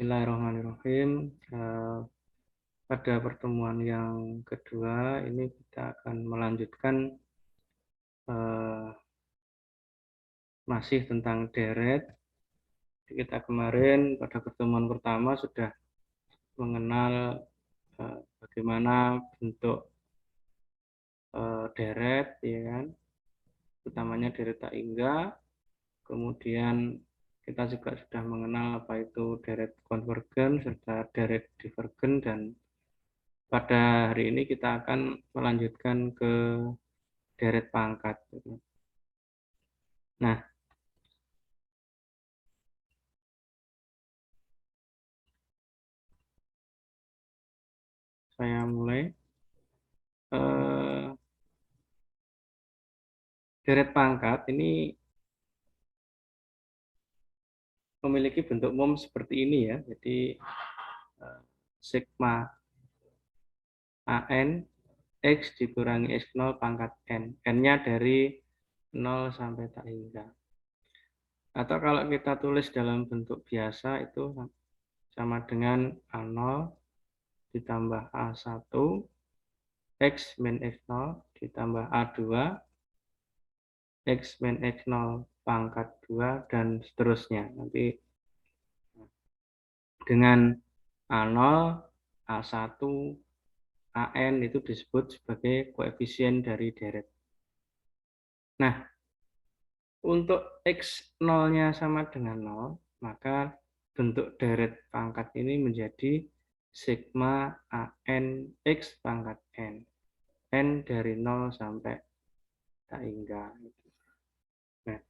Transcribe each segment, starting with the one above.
Bismillahirrahmanirrahim. Pada pertemuan yang kedua ini kita akan melanjutkan masih tentang deret. Kita kemarin pada pertemuan pertama sudah mengenal bagaimana bentuk deret, ya kan? Utamanya deret tak hingga. Kemudian kita juga sudah mengenal apa itu deret konvergen serta deret divergen, dan pada hari ini kita akan melanjutkan ke deret pangkat. Nah, saya mulai. Deret pangkat ini memiliki bentuk umum seperti ini ya. Jadi sigma AN X dikurangi X0 pangkat N. N-nya dari 0 sampai tak hingga. Atau kalau kita tulis dalam bentuk biasa itu sama dengan A0 ditambah A1 X min X0 ditambah A2 X min X0 pangkat 2 dan seterusnya. Nanti dengan A0, A1, AN itu disebut sebagai koefisien dari deret. Nah, untuk X0-nya sama dengan 0, maka bentuk deret pangkat ini menjadi sigma AN X pangkat N. N dari 0 sampai tak hingga. Nah,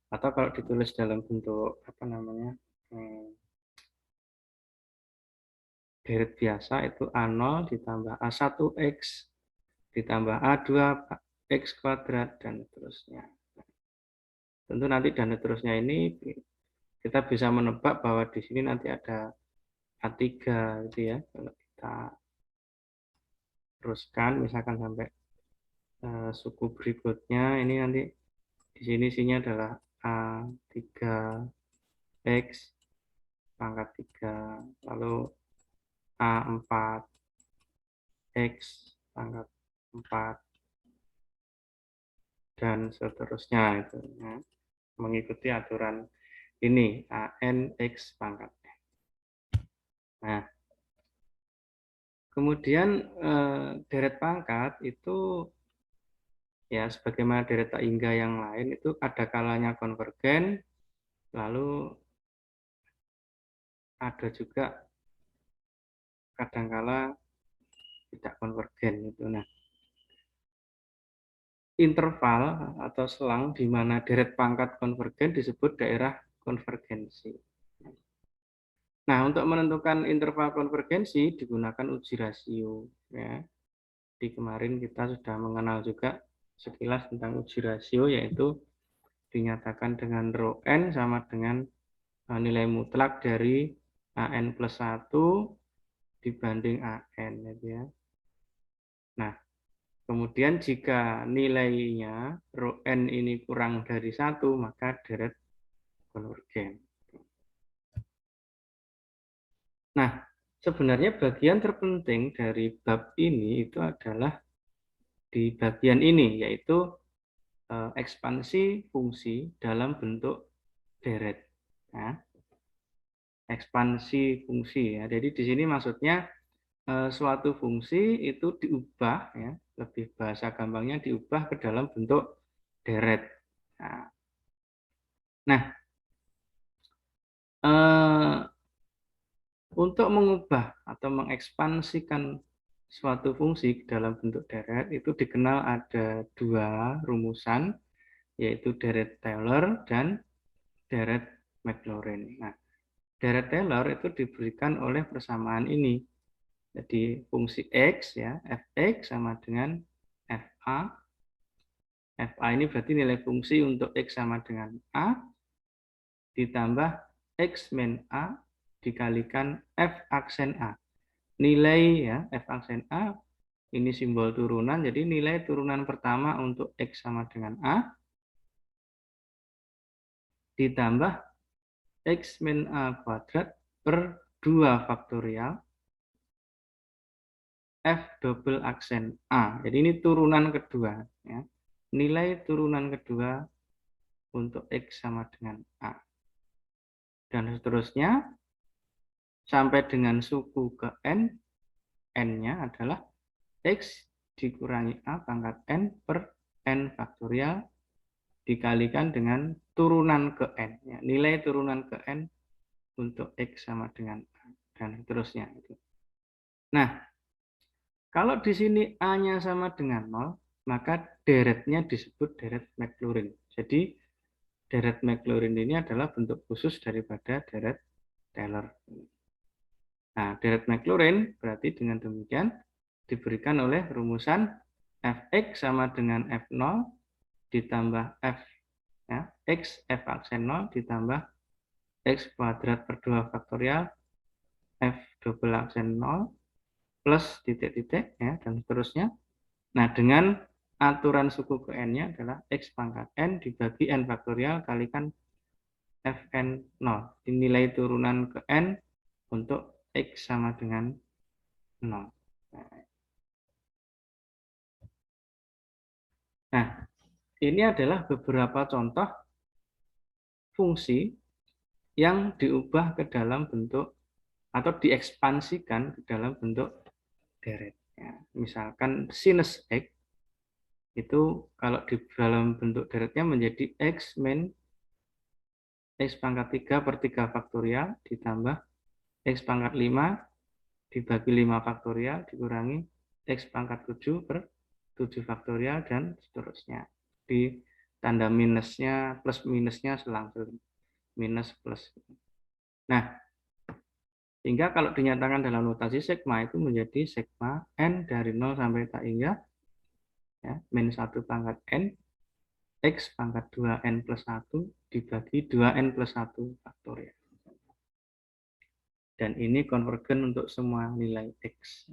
atau kalau ditulis dalam bentuk deret biasa itu A0 ditambah A1X ditambah A2 X kuadrat dan seterusnya. Tentu nanti dan seterusnya ini kita bisa menebak bahwa di sini nanti ada A3 gitu ya. Kalau kita teruskan misalkan sampai suku berikutnya, ini nanti di sini isinya adalah A3X pangkat 3, lalu A4 X pangkat 4 dan seterusnya itu ya. Mengikuti aturan ini AN X pangkat. Nah, kemudian deret pangkat itu ya sebagaimana deret tak hingga yang lain itu ada kalanya konvergen, lalu ada juga kadangkala tidak konvergen itu. Nah, interval atau selang di mana deret pangkat konvergen disebut daerah konvergensi. Nah, untuk menentukan interval konvergensi digunakan uji rasio. Ya. Di kemarin kita sudah mengenal juga sekilas tentang uji rasio, yaitu dinyatakan dengan rho n sama dengan nilai mutlak dari AN plus 1 dibanding AN. Gitu ya. Nah, kemudian jika nilainya rho n ini kurang dari 1, maka deret konvergen. Nah, sebenarnya bagian terpenting dari bab ini itu adalah di bagian ini, yaitu ekspansi fungsi dalam bentuk deret. Nah, ekspansi fungsi ya. Jadi di sini maksudnya suatu fungsi itu diubah ya, lebih bahasa gampangnya diubah ke dalam bentuk deret. Nah, untuk mengubah atau mengekspansikan suatu fungsi dalam bentuk deret itu dikenal ada dua rumusan, yaitu deret Taylor dan deret Maclaurin. Nah, deret Taylor itu diberikan oleh persamaan ini. Jadi fungsi X ya, fx sama dengan fa. Fa ini berarti nilai fungsi untuk X sama dengan A ditambah X min A dikalikan F aksen A. Nilai ya, F aksen A ini simbol turunan, jadi nilai turunan pertama untuk X sama dengan A ditambah X min A kuadrat per 2 faktorial F double aksen A. Jadi ini turunan kedua. Ya. Nilai turunan kedua untuk X sama dengan A. Dan seterusnya sampai dengan suku ke N. N-nya adalah X dikurangi A pangkat N per N faktorial dikalikan dengan turunan ke N. Ya. Nilai turunan ke N untuk X sama dengan A. Dan seterusnya. Nah, kalau di sini A-nya sama dengan 0, maka deretnya disebut deret Maclaurin. Jadi, deret Maclaurin ini adalah bentuk khusus daripada deret Taylor. Nah, deret Maclaurin berarti dengan demikian diberikan oleh rumusan Fx sama dengan F0 ditambah F ya, X F aksen 0 ditambah X kuadrat per 2 faktorial F double aksen 0 plus titik-titik ya dan seterusnya. Nah, dengan aturan suku ke N-nya adalah X pangkat N dibagi N faktorial kalikan Fn 0. Nilai turunan ke N untuk X sama dengan 0. Nah, ini adalah beberapa contoh fungsi yang diubah ke dalam bentuk atau diekspansikan ke dalam bentuk deret. Ya, misalkan sinus X itu kalau di dalam bentuk deretnya menjadi X min X pangkat 3 per 3 faktorial ditambah X pangkat 5 dibagi 5 faktorial dikurangi X pangkat 7 per 7 faktorial dan seterusnya. Di tanda minusnya, plus minusnya selang-seling. Minus plus. Nah, sehingga kalau dinyatakan dalam notasi sigma itu menjadi sigma N dari 0 sampai tak hingga ya, min 1 pangkat N X pangkat 2N plus 1 dibagi 2N plus 1 faktorial. Dan ini konvergen untuk semua nilai X.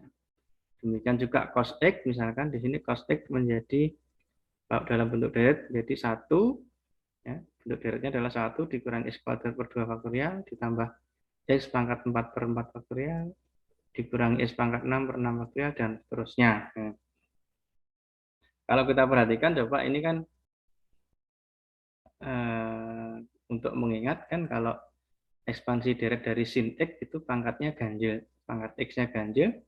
Demikian juga cos X, misalkan di sini cos X menjadi, kalau dalam bentuk deret menjadi 1, ya, bentuk deretnya adalah 1 dikurangi X kuadrat per 2 faktorial ditambah X pangkat 4 per 4 faktorial dikurangi X pangkat 6 per 6 faktorial dan seterusnya. Nah, kalau kita perhatikan coba ini kan untuk mengingat kan kalau ekspansi deret dari sin X itu pangkatnya ganjil, pangkat X-nya ganjil,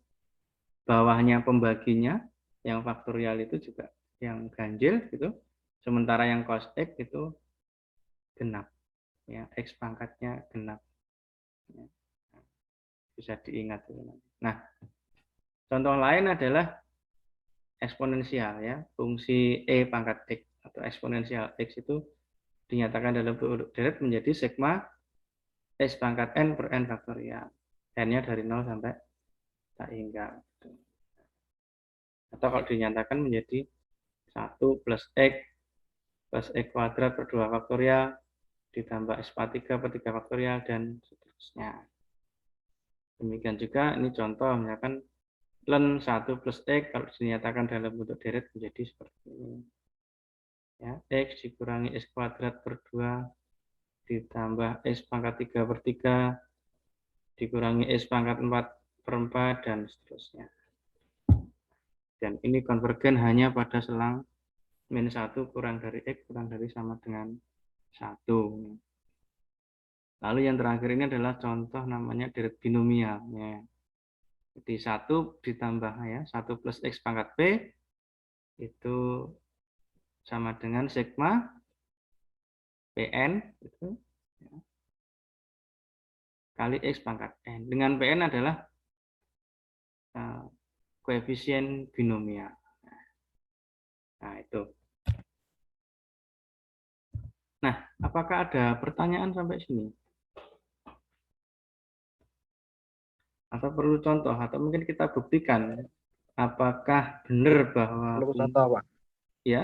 bawahnya pembaginya yang faktorial itu juga yang ganjil gitu, sementara yang cos X itu genap, ya X pangkatnya genap, ya. Bisa diingat. Nah, contoh lain adalah eksponensial ya, fungsi E pangkat X atau eksponensial X itu dinyatakan dalam bentuk deret menjadi sigma X pangkat N per N faktorial. N-nya dari 0 sampai tak hingga. Atau kalau dinyatakan menjadi 1 plus X kuadrat per 2 faktorial ditambah X pangkat 3 per 3 faktorial dan seterusnya. Demikian juga ini contoh misalkan ln 1 plus X kalau dinyatakan dalam bentuk deret menjadi seperti ini. Ya, X dikurangi X kuadrat per 2 ditambah X pangkat 3 per 3 dikurangi X pangkat 4 per 4 dan seterusnya. Dan ini konvergen hanya pada selang min 1 kurang dari X kurang dari sama dengan 1. Lalu yang terakhir ini adalah contoh namanya deret binomial. Ya. Jadi 1 ditambah ya 1 plus X pangkat P itu sama dengan sigma Pn itu, ya, kali X pangkat N. Dengan Pn adalah koefisien binomial. Nah, itu. Nah, apakah ada pertanyaan sampai sini? Atau perlu contoh? Atau mungkin kita buktikan apakah benar bahwa Perlu contoh, Pak. ya?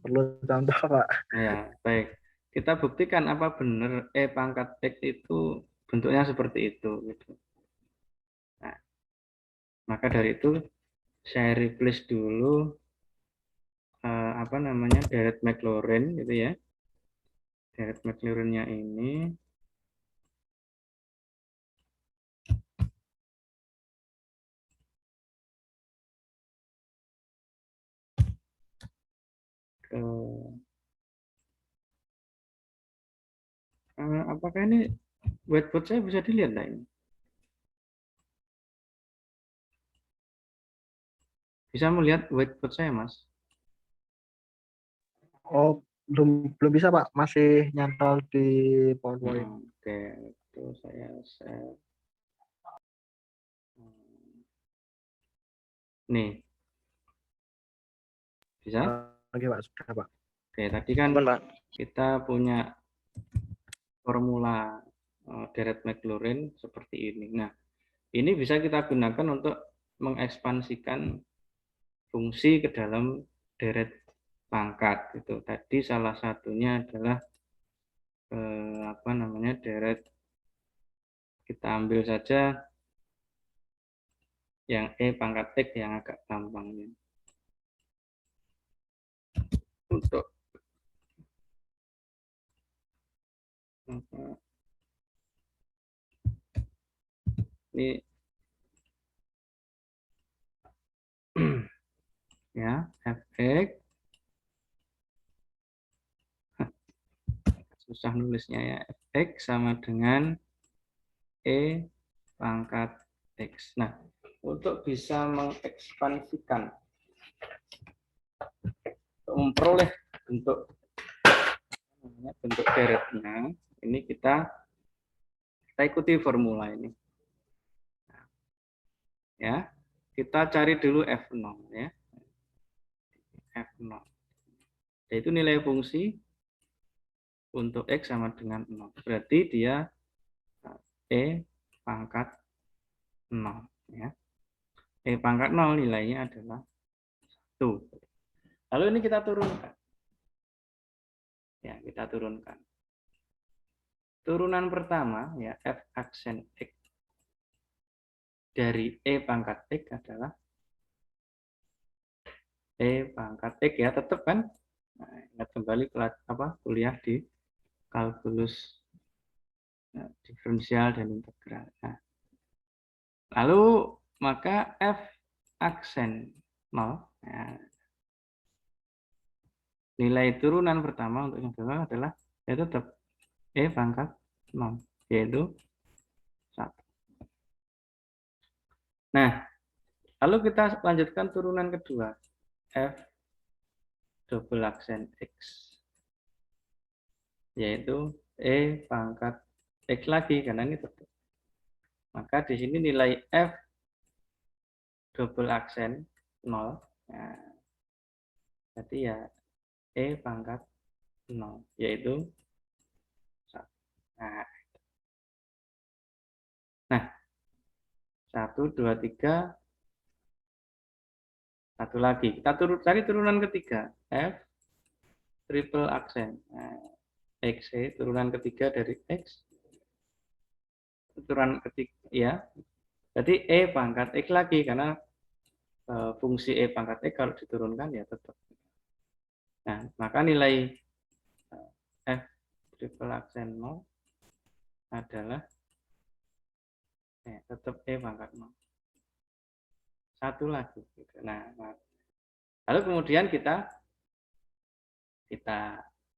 Perlu contoh, Pak. Ya, baik. Kita buktikan apa benar E pangkat X itu bentuknya seperti itu. Gitu. Nah, maka dari itu saya replace dulu apa namanya deret Maclaurin gitu ya. Deret Maclaurin-nya ini ke apakah ini whiteboard saya bisa dilihat nah ini? Bisa melihat whiteboard saya, Mas? Oh, belum bisa Pak, masih nyantol di PowerPoint. Oke, itu saya share. Nih, bisa? Oke Pak, sudah Pak. Oke, tadi kan Aman, Pak. kita punya formula deret Maclaurin seperti ini. Nah, ini bisa kita gunakan untuk mengekspansikan fungsi ke dalam deret pangkat. Itu tadi salah satunya adalah apa namanya deret. Kita ambil saja yang pangkat X yang agak gampangnya. Untuk ini ya fx susah nulisnya ya, fx sama dengan pangkat x. Nah, untuk bisa mengekspansikan memperoleh bentuk deretnya, ini kita ikuti formula ini. Ya, kita cari dulu f0 ya. f0. Yaitu nilai fungsi untuk x sama dengan 0. Berarti dia pangkat 0 ya. Pangkat 0 nilainya adalah 1. Lalu ini kita turunkan. Ya, kita turunkan. Turunan pertama ya f aksen x dari pangkat x adalah pangkat x ya, tetap kan. Nah, ingat kembali kuliah di kalkulus diferensial dan integral. Nah, lalu maka f aksen 0 ya, nilai turunan pertama untuk yang kedua adalah ya tetap pangkat 0 yaitu 1. Nah, lalu kita lanjutkan turunan kedua f double aksen x yaitu pangkat x lagi karena ini tetap. Maka di sini nilai f double aksen 0. Nah, jadi ya pangkat 0 yaitu 1. Nah, 1, 2, 3, satu lagi. Kita cari turunan ketiga f triple aksen. Nah, x turunan ketiga dari x. Turunan ketiga ya. Jadi pangkat x lagi karena fungsi pangkat x kalau diturunkan ya tetap. Nah, maka nilai f triple aksen 0 adalah tetap pangkat 0. Satu lagi. Nah, lalu kemudian kita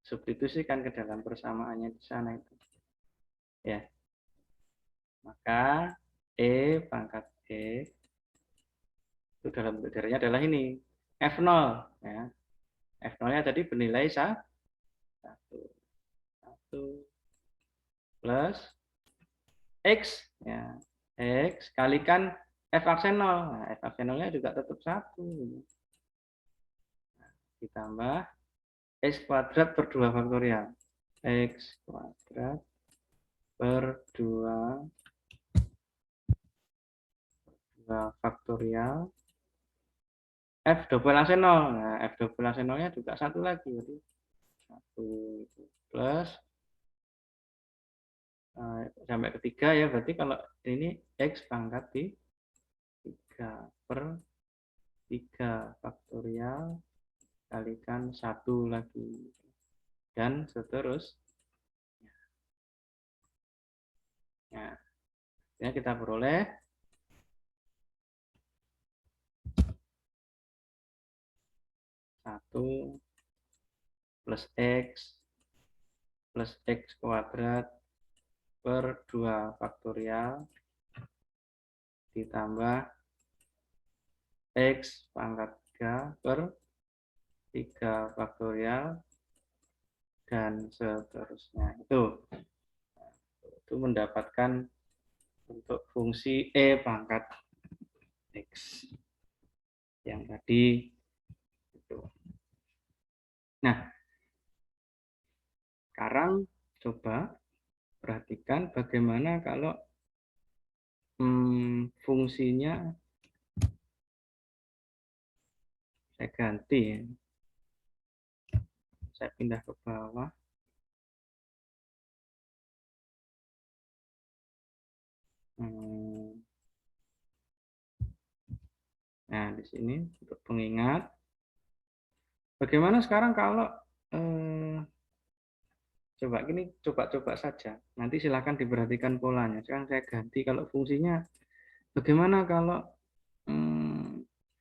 substitusikan ke dalam persamaannya di sana itu. Ya. Maka pangkat itu dalam bentuk deretnya adalah ini f0 ya. F0-nya tadi bernilai 1 plus x ya. X kalikan f aksen 0. Nah, f aksen 0-nya juga tetap 1. Nah, ditambah x kuadrat per 2 faktorial. X kuadrat per 2 faktorial f double aksen 0. Nah, f double aksen 0-nya juga 1 lagi. Jadi 1 plus sampai ketiga ya, berarti kalau ini x pangkat di 3 per 3 faktorial kalikan 1 lagi dan seterusnya. Nah, ya kita peroleh satu plus x kuadrat per 2 faktorial ditambah x pangkat 3 per 3 faktorial dan seterusnya. Itu mendapatkan untuk fungsi e pangkat x yang tadi itu. Nah, sekarang coba perhatikan bagaimana kalau fungsinya saya ganti ya. Saya pindah ke bawah. Nah, di sini untuk pengingat. Bagaimana sekarang kalau coba gini, coba saja. Nanti silakan diperhatikan polanya. Sekarang saya ganti kalau fungsinya. Bagaimana kalau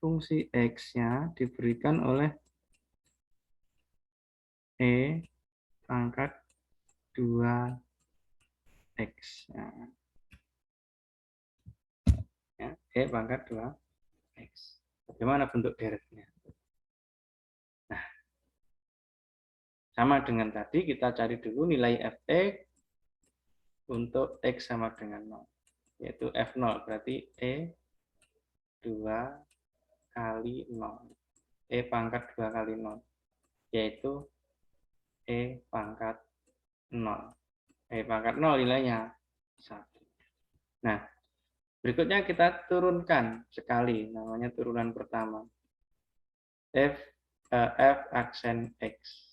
fungsi x-nya diberikan oleh e pangkat 2x. Nah, ya, e pangkat 2x. Bagaimana bentuk deretnya? Nah, sama dengan tadi, kita cari dulu nilai fx untuk x sama dengan 0. Yaitu f0, berarti e 2 kali 0. E pangkat 2 kali 0. Yaitu e pangkat 0. E pangkat 0 nilainya 1. Nah, berikutnya kita turunkan sekali, namanya turunan pertama. F aksen X.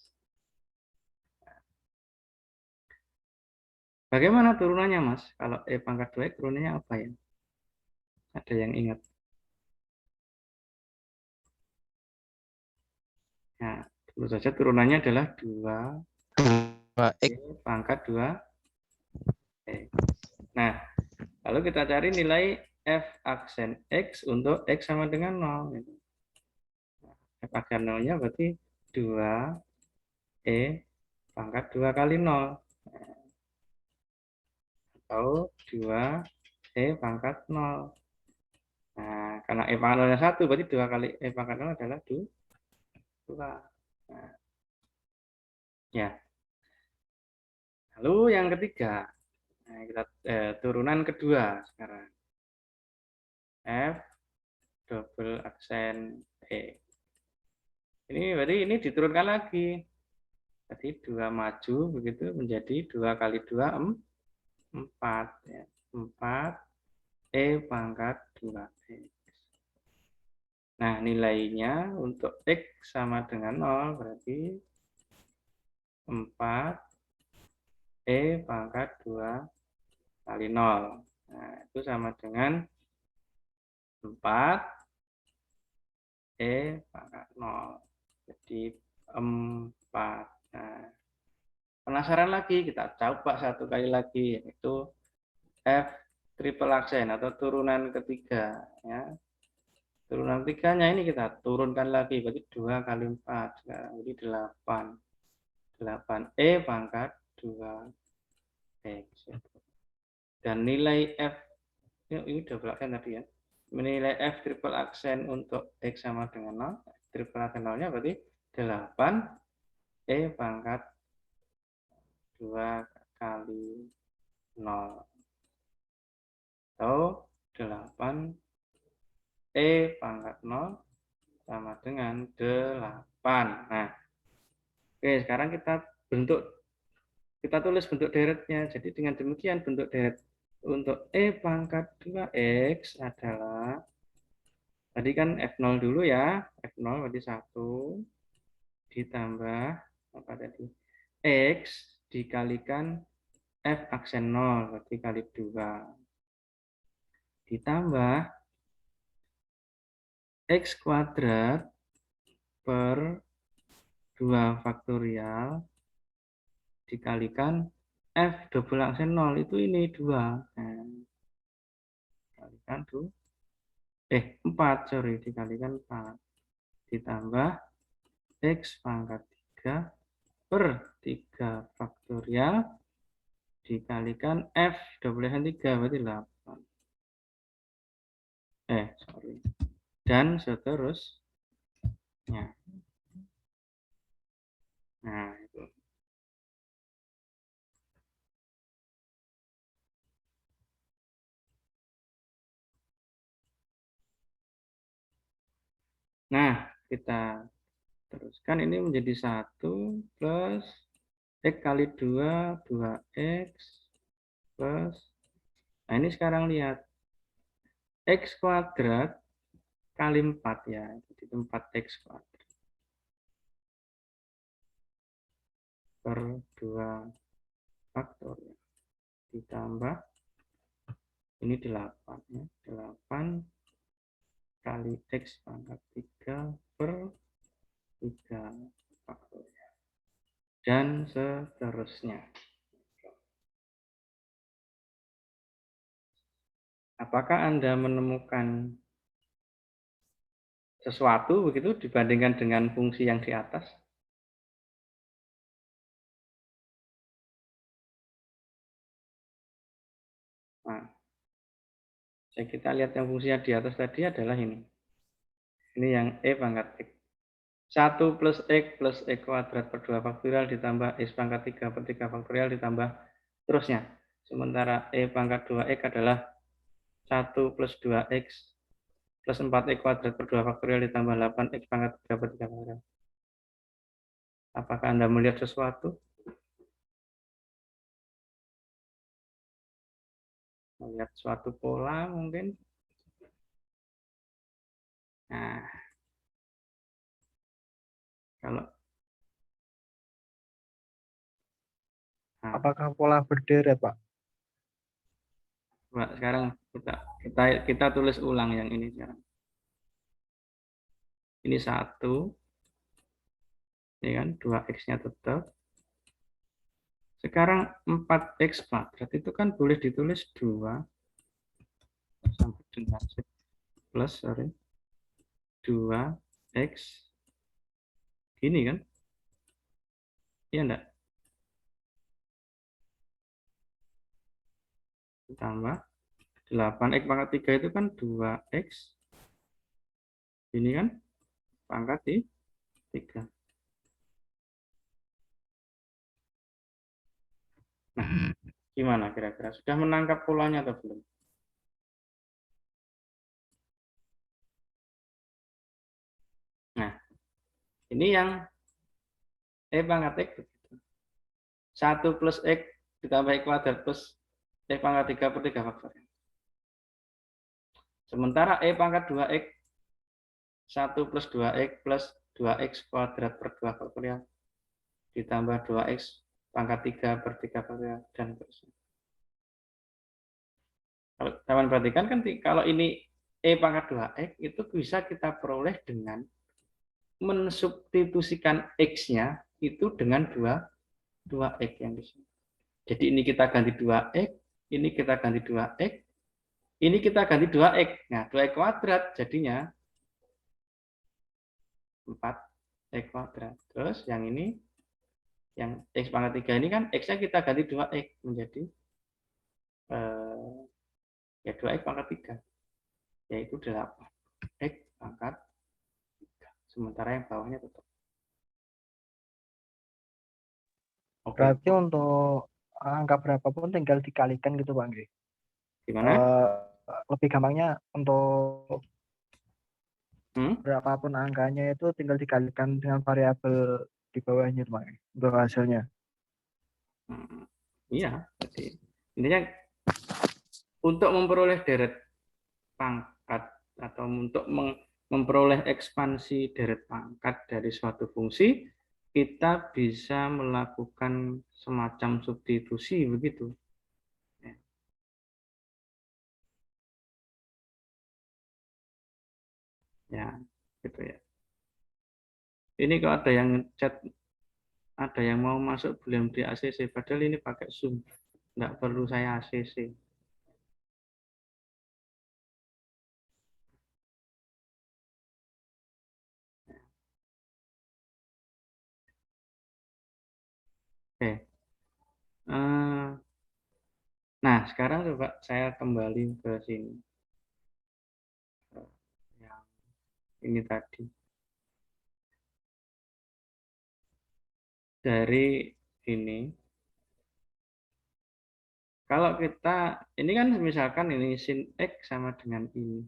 Bagaimana turunannya, Mas? Kalau E pangkat 2X turunannya apa ya? Ada yang ingat? Nah, tentu saja turunannya adalah 2 E pangkat 2X. Nah, lalu kita cari nilai F aksen X untuk X sama dengan 0. F aksen 0-nya berarti 2E pangkat 2 kali 0. Atau 2E pangkat 0. Nah, karena E pangkat 0-nya 1, berarti 2 kali E pangkat 0 adalah 2. Nah, ya. Lalu yang ketiga, nah, kita turunan kedua sekarang. F double aksen E. Ini berarti ini diturunkan lagi. Jadi 2 maju begitu menjadi 2 kali 2 4 ya. 4 E pangkat 2X. Nah, nilainya untuk X sama dengan 0 berarti 4 E pangkat 2 kali 0. Nah, itu sama dengan 4 E pangkat 0. Jadi 4. Nah, penasaran lagi, kita coba satu kali lagi, yaitu F triple aksen atau turunan ketiga. Ya. Turunan ketiganya ini kita turunkan lagi, berarti 2 kali 4. Sekarang jadi 8. 8E pangkat 2X. Dan nilai F, ini double aksen tadi ya. Menilai F triple aksen untuk X sama dengan 0. Triple aksen 0-nya berarti 8 E pangkat 2 kali 0. Atau 8 E pangkat 0 sama dengan 8. Nah, oke, sekarang kita tulis bentuk deretnya. Jadi dengan demikian bentuk deret untuk E pangkat 2X adalah, tadi kan F0 dulu ya, F0 berarti 1 ditambah apa tadi? X dikalikan F aksen 0 berarti kali 2 ditambah X kuadrat per 2 faktorial dikalikan F double aksen 0 itu ini 2. Nah, dikalikan 4, dikalikan 4 ditambah X pangkat 3 per 3 faktorial dikalikan F double 3 berarti 8. Sorry. Dan seterusnya. Nah, itu. Nah, kita teruskan ini menjadi 1 plus X kali 2, 2X plus. Nah, ini sekarang lihat. X kuadrat kali 4 ya. Jadi 4X kuadrat per 2 faktorial. Ditambah, ini 8 ya. 8 kali X pangkat 3 per 3 faktorial. Dan seterusnya. Apakah Anda menemukan sesuatu begitu dibandingkan dengan fungsi yang di atas? Nah, kita lihat yang fungsinya di atas tadi adalah ini. Ini yang E pangkat X. 1 plus X kuadrat per 2 faktorial ditambah X pangkat 3 per 3 faktorial ditambah terusnya. Sementara E pangkat 2X adalah 1 plus 2X plus 4X kuadrat per 2 faktorial ditambah 8X pangkat 3 per 3 faktorial. Apakah Anda melihat sesuatu? Melihat suatu pola mungkin? Nah, kalau Apakah pola berderet, Pak? sekarang kita tulis ulang yang ini sekarang. Ini 1, ini kan 2X-nya tetap. Sekarang 4X kuadrat itu kan boleh ditulis 2 sampai dengan plus 2X gini kan? Iya enggak? Ditambah 8X pangkat 3 itu kan 2X. Ini kan pangkat 3. Nah, gimana kira-kira? Sudah menangkap polanya atau belum? Nah, ini yang pangkat X. 1 plus X ditambah X kuadrat plus X pangkat 3 per 3 faktorial. Sementara pangkat 2X 1 plus 2X plus 2X kuadrat per 2 faktorial ditambah 2X pangkat 3 per 3 faktorial dan seterusnya. Kalau teman perhatikan kan kalau ini pangkat 2X itu bisa kita peroleh dengan mensubstitusikan X-nya itu dengan 2X yang di sini. Jadi ini kita ganti 2X, ini kita ganti 2X, ini kita ganti 2X. Nah, 2X kuadrat jadinya 4X kuadrat. Terus yang ini, yang X pangkat 3 ini kan X-nya kita ganti 2X menjadi ya 2X pangkat 3. Yaitu 8X pangkat 3. Sementara yang bawahnya tetap. Oke. Berarti untuk angka berapapun tinggal dikalikan gitu, Pak. Gimana? Lebih gampangnya untuk Hmm? berapapun angkanya itu tinggal dikalikan dengan variabel di bawahnya, Pak, untuk hasilnya. Iya, jadi intinya untuk memperoleh deret pangkat atau untuk memperoleh ekspansi deret pangkat dari suatu fungsi, kita bisa melakukan semacam substitusi begitu. Ya, gitu ya. Ini kalau ada yang chat, ada yang mau masuk belum di ACC, padahal ini pakai Zoom, nggak perlu saya ACC. Nah, sekarang coba saya kembali ke sini. Yang ini tadi. Dari ini, kalau kita, ini kan misalkan ini sin X sama dengan ini.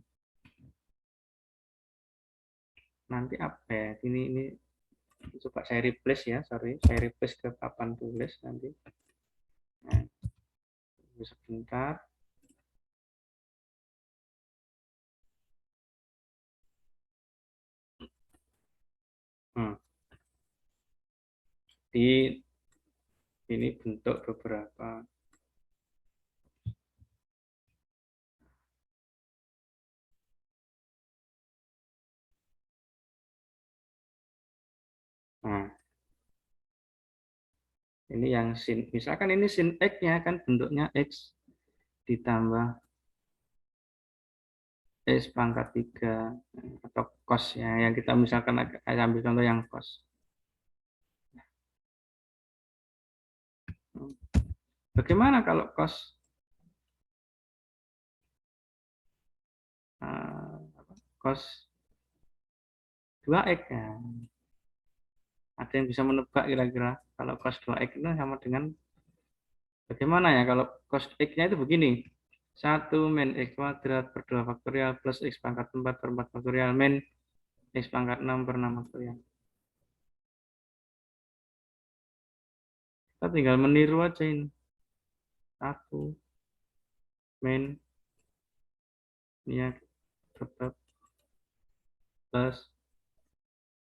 Nanti apa ya? Ini coba saya replace ya, sorry. Saya replace ke papan tulis nanti. Nah, sebentar. Hmm. Di ini bentuk beberapa. Nah, ini yang sin. Misalkan ini sin X-nya kan bentuknya X ditambah X pangkat 3 atau cos ya. Yang kita misalkan ambil contoh yang cos. Bagaimana kalau cos cos 2X ya? Ada yang bisa menebak kira-kira kalau cos 2X itu sama dengan bagaimana ya kalau cos X-nya itu begini. 1 min X kuadrat per 2 faktorial plus X pangkat 4 per 4 faktorial min X pangkat 6 per 6 faktorial. Kita tinggal meniru aja ini. 1 min ini ya tetap plus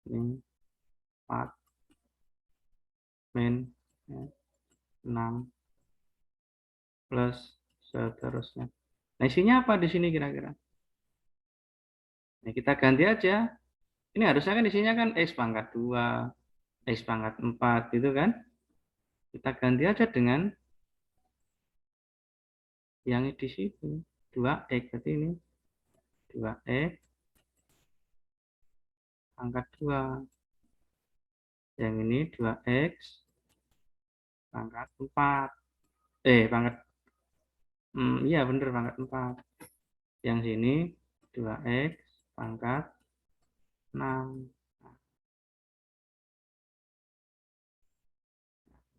min 4 min ya, 6 plus seterusnya. Nah, isinya apa di sini kira-kira? Nah, kita ganti aja. Ini harusnya kan isinya kan X pangkat 2, X pangkat 4 gitu kan. Kita ganti aja dengan yang di situ. 2X, berarti ini 2X pangkat 2. Yang ini 2X pangkat 4. Pangkat, iya bener pangkat 4. Yang sini 2X pangkat 6.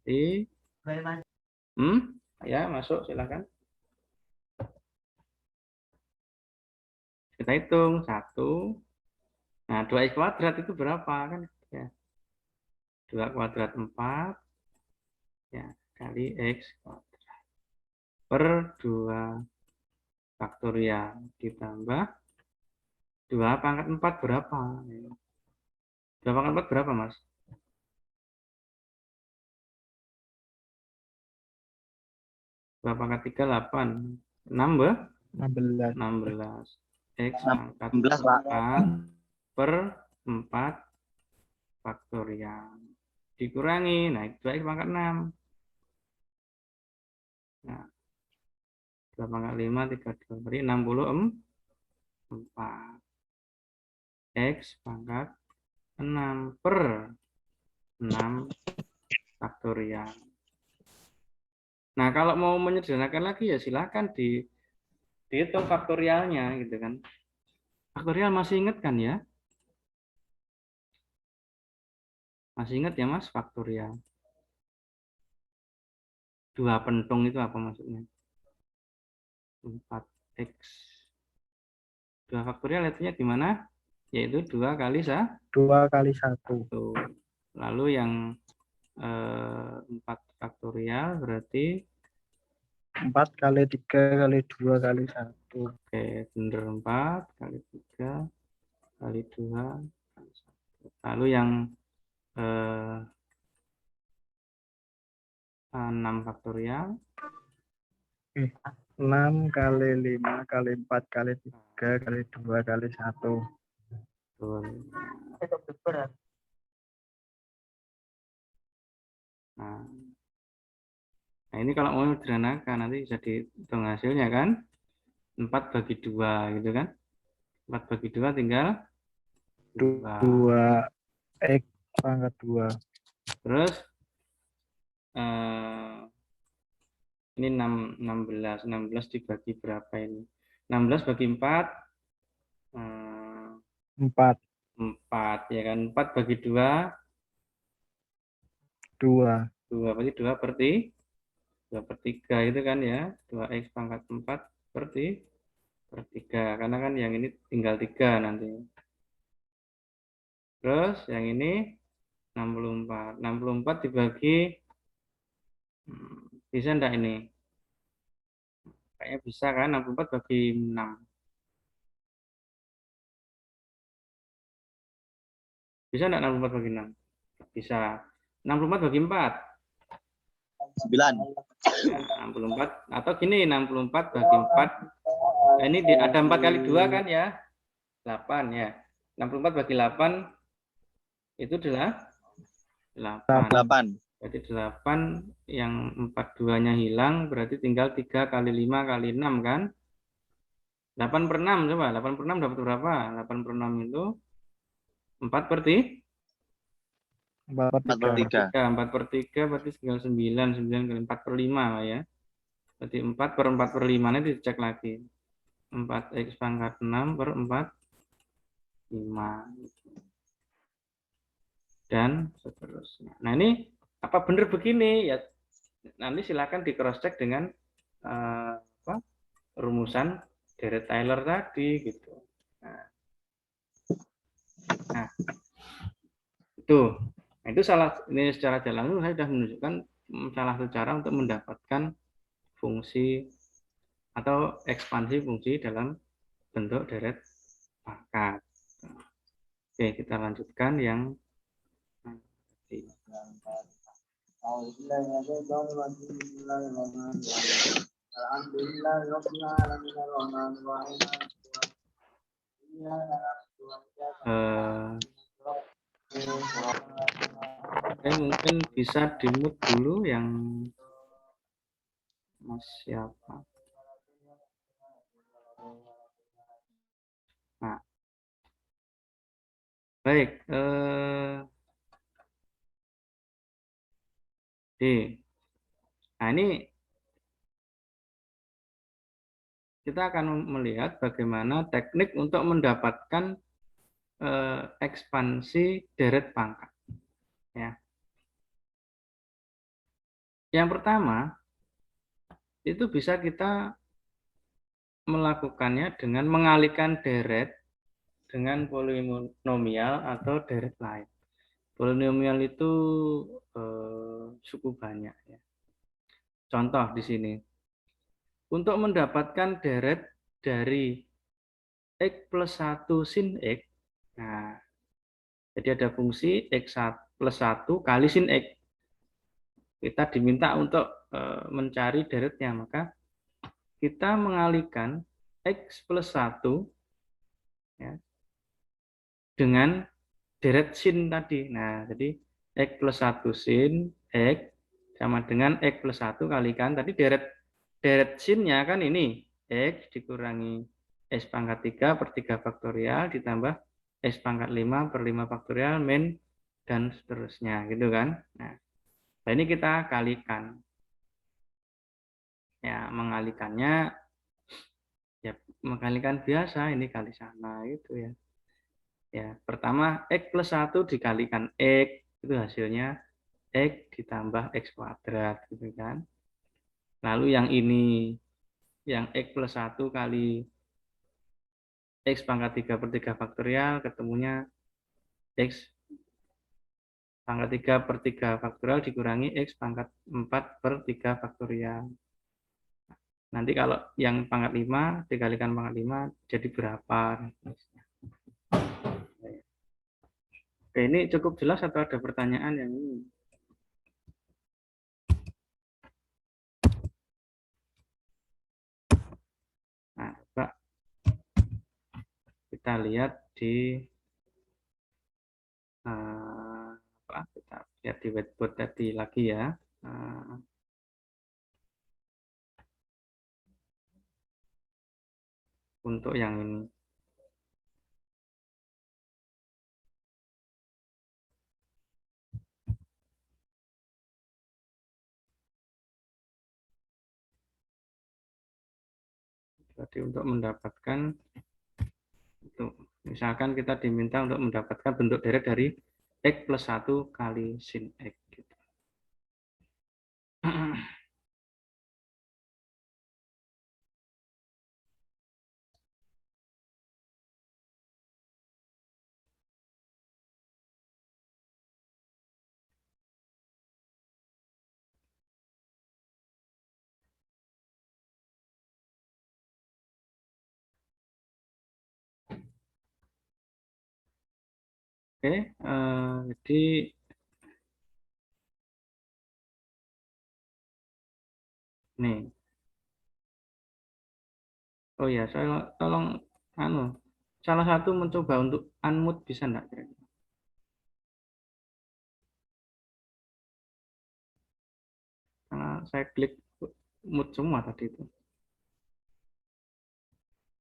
Jadi, ya masuk silakan. Kita hitung 1. Nah, 2X kuadrat itu berapa kan? Ya, 2 kuadrat 4 ya kali X kuadrat per 2 faktorial ditambah 2 pangkat 4 berapa? 2 pangkat 4 berapa, Mas? 2 pangkat 3, 8. 6, 16. 16. X pangkat 16 Pak. 4 per 4 faktorial. Dikurangi, nah 2X pangkat 6. Nah, 2 pangkat 5, 32. Berarti 64. X pangkat 6 per 6 faktorial. Nah, kalau mau menyederhanakan lagi ya silakan dihitung faktorialnya gitu kan. Faktorial masih ingat kan ya? Masih ingat ya Mas faktorial? 2 pentung itu apa maksudnya? 4X. 2 faktorial artinya gimana? Yaitu 2 kali 2 kali 1. 1. Lalu yang 4 faktorial berarti 4 kali 3 kali 2 kali 1. Oke, bener 4 kali 3 kali 2 kali 1. Lalu yang 6 faktorial 6 kali 5 kali 4 kali 3 kali 2 kali 1. Betul. Nah, ini kalau mau sederhanakan nanti bisa dihitung hasilnya kan. 4 bagi 2 gitu kan. 4 bagi 2 tinggal 2 X pangkat 2. Terus eh, Ini 16 dibagi berapa ini? 16 bagi 4, 4. 4 ya kan? 4 bagi 2, 2. 2 bagi 2 per 3 itu kan ya. 2x pangkat 4 per 3. Karena kan yang ini tinggal 3 nanti. Terus yang ini 64. 64 dibagi, bisa enggak ini? Kayaknya bisa kan, 64 bagi 6. Bisa enggak 64 bagi 6? Bisa. 64 bagi 4. 9. Ya, 64. Atau gini, 64 bagi 4. Nah, ini ada 4 kali 2 kan ya? 8 ya. 64 bagi 8 itu adalah 8. 8. Berarti 8 yang 4 duanya hilang, berarti tinggal 3 kali 5 kali 6 kan? 8 per 6 coba. 8 per 6 dapat berapa? 8 per 6 itu 4 per 3. 4 per 3. 4 per 3 berarti tinggal 9. 9 kali 4 per 5 lah ya. Berarti 4 per 4 per 5 nanti dicek lagi. 4x pangkat 6 per 4, 5. Dan seterusnya. Nah ini apa benar begini? Ya nanti silakan di cross check dengan rumusan Deret Taylor tadi gitu. Nah itu. Nah, itu ini secara jalan langsung saya sudah menunjukkan salah satu cara untuk mendapatkan fungsi atau ekspansi fungsi dalam bentuk deret pangkat. Oke, kita lanjutkan yang mungkin bisa di-mute dulu yang Mas siapa. Nah, baik. Nah ini kita akan melihat bagaimana teknik untuk mendapatkan ekspansi deret pangkat. Ya. Yang pertama itu bisa kita melakukannya dengan mengalihkan deret dengan polinomial atau deret lain. Polinomial itu suku banyak. Ya. Contoh di sini, untuk mendapatkan deret dari x plus 1 sin x, nah, jadi ada fungsi x plus 1 kali sin x. Kita diminta untuk mencari deretnya, maka kita mengalihkan x plus 1 ya, dengan deret sin tadi. Nah, jadi x plus 1 sin x sama dengan x plus 1 kalikan tadi deret sinnya kan ini x dikurangi x pangkat 3 per 3 faktorial ditambah x pangkat 5 per 5 faktorial min dan seterusnya gitu kan. Nah, ini kita kalikan. Ya, mengalikannya ya mengalikan biasa ini kali sana gitu ya. Ya, pertama x plus 1 dikalikan x itu hasilnya x ditambah x kuadrat gitu kan. Lalu yang ini yang x plus 1 kali x pangkat 3 per 3 faktorial ketemunya x pangkat 3 per 3 faktorial dikurangi x pangkat 4 per 3 faktorial. Nanti kalau yang pangkat 5 dikalikan pangkat 5 jadi berapa? Oke, ini cukup jelas atau ada pertanyaan yang ini? Nah, coba kita lihat di kita lihat di whiteboard tadi lagi ya. Untuk yang ini. tadi untuk mendapatkan itu. Misalkan kita diminta untuk mendapatkan bentuk deret dari X plus 1 kali sin X. Gitu. Oke, jadi nih. Oh ya, saya tolong salah satu mencoba untuk unmute bisa enggak kira-kira? Karena saya klik mute semua tadi itu.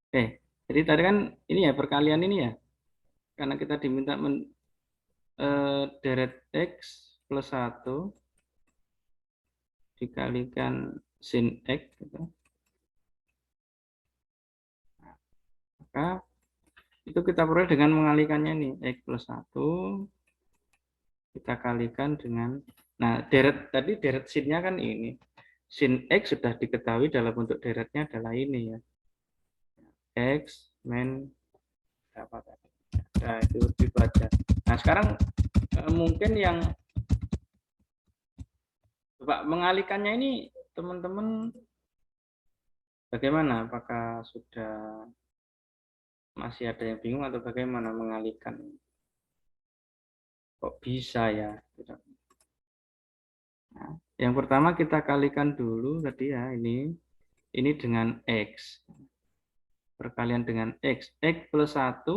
Oke, jadi tadi kan ini ya perkalian ini ya. Karena kita diminta deret X plus 1 dikalikan sin X gitu. Maka itu kita peroleh dengan mengalikannya nih X plus 1 kita kalikan dengan, nah tadi deret sinnya kan ini, sin X sudah diketahui dalam bentuk deretnya adalah ini ya, X min apa tadi, nah itu dibaca. Nah sekarang mungkin yang coba mengalikannya ini teman-teman bagaimana, apakah sudah masih ada yang bingung atau bagaimana mengalihkan, kok bisa ya. Nah, yang pertama kita kalikan dulu tadi ya, ini dengan X. Perkalian dengan X. X plus 1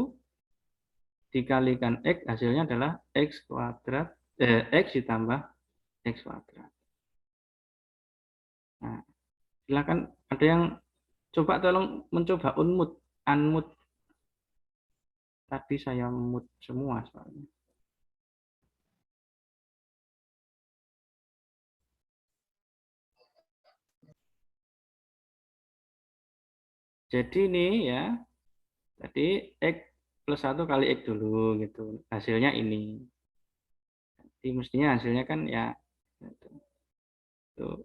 dikalikan X, hasilnya adalah X kuadrat, X ditambah X kuadrat. Nah, silakan ada yang coba tolong mencoba unmute. Tadi saya mute semua soalnya. Jadi ini ya, tadi X plus 1 kali X dulu gitu. Hasilnya ini. Jadi mestinya hasilnya kan ya itu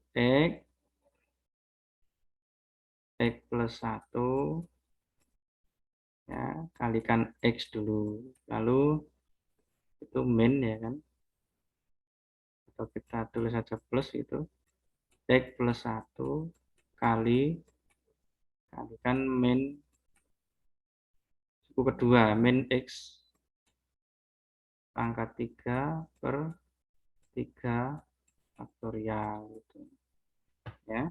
X plus 1 ya, kalikan X dulu. Lalu itu min ya kan. Atau kita tulis saja plus itu. X plus 1 kalikan min suku kedua, min X pangkat 3 per 3 faktorial gitu. Ya.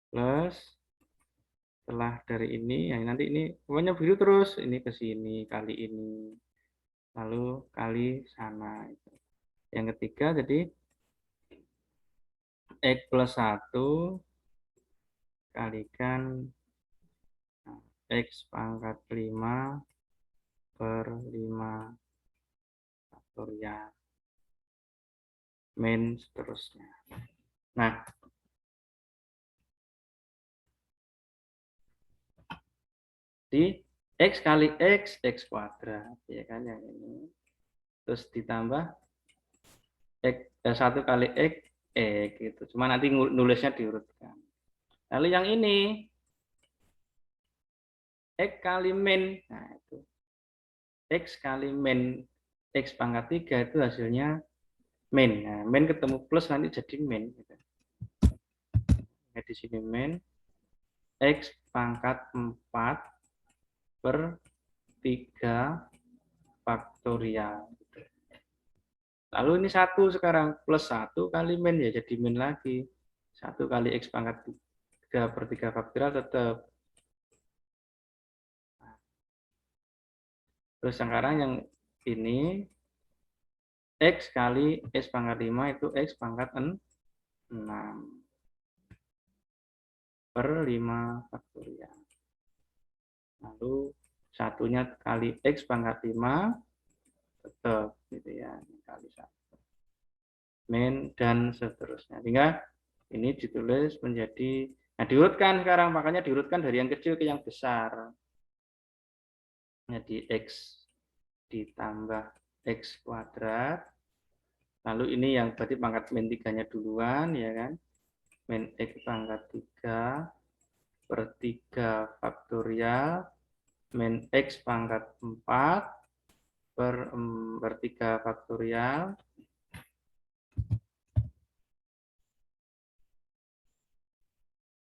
Plus setelah dari ini, ya nanti ini pokoknya begitu terus, ini ke sini kali ini. Lalu kali sana itu. Yang ketiga jadi X plus 1 kalikan X pangkat 5 per 5 faktorial. Min seterusnya. Nah, di X kali X kuadrat, ya kan yang ini. Terus ditambah X, 1 kali X gitu. Cuma nanti nulisnya diurutkan. Lalu yang ini X kali min, nah itu X kali min X pangkat 3 itu hasilnya min. Nah, min ketemu plus nanti jadi min. Gitu. Nah, di sini min X pangkat 4 per 3 faktorial. Gitu. Lalu ini 1 sekarang plus 1 kali min ya jadi min lagi. 1 kali X pangkat 3 per 3 faktorial tetap. Terus sekarang yang ini X kali X pangkat 5 itu X pangkat 6 per 5 faktorial. Lalu satunya kali X pangkat 5 tetap gitu ya, kali 1. Min dan seterusnya. Sehingga ini ditulis menjadi Nah, diurutkan sekarang, makanya diurutkan dari yang kecil ke yang besar. Jadi X ditambah X kuadrat. Lalu ini yang berarti pangkat min 3-nya duluan, ya kan? Min X pangkat 3 per 3 faktorial min X pangkat 4 per 3 faktorial.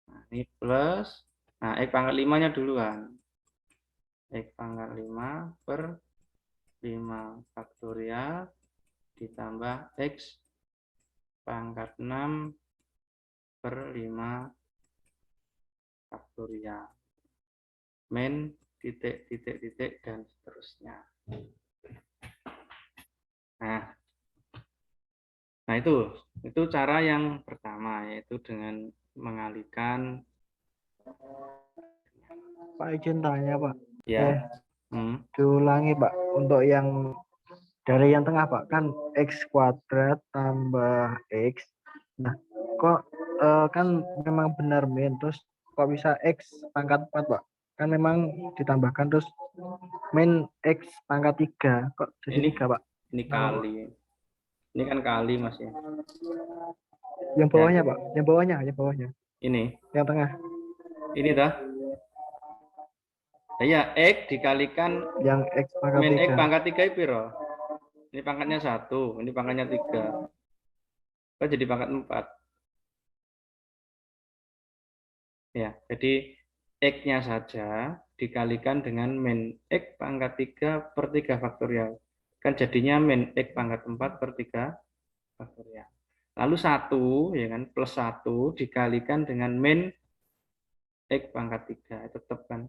Nah, ini plus. Nah, X pangkat 5-nya duluan. X pangkat 5 per 5 faktorial ditambah X pangkat 6 per 5 faktorial. Min titik, titik, titik, dan seterusnya. Nah itu cara yang pertama, yaitu dengan mengalihkan. Pak izin tanya Pak. Ya. Diulangi Pak. Untuk yang dari yang tengah Pak, kan X kuadrat tambah X. Nah, kok kan memang benar min, terus kok bisa X pangkat 4 Pak? Kan memang ditambahkan terus min X pangkat 3. Kok jadi 3 Pak? Ini kali. Ini kan kali Mas ya. Yang bawahnya Pak, yang bawahnya. Ini. Yang tengah. Ini dah. Ya, X dikalikan yang X pangkat min 3. X pangkat 3 itu piro? Ini pangkatnya 1, ini pangkatnya 3. Kok jadi pangkat 4? Ya, jadi X-nya saja dikalikan dengan min X pangkat 3 per 3 faktorial. Kan jadinya min X pangkat 4 per 3 faktorial. Lalu 1, ya kan, plus 1 dikalikan dengan min X pangkat 3. Tetap kan.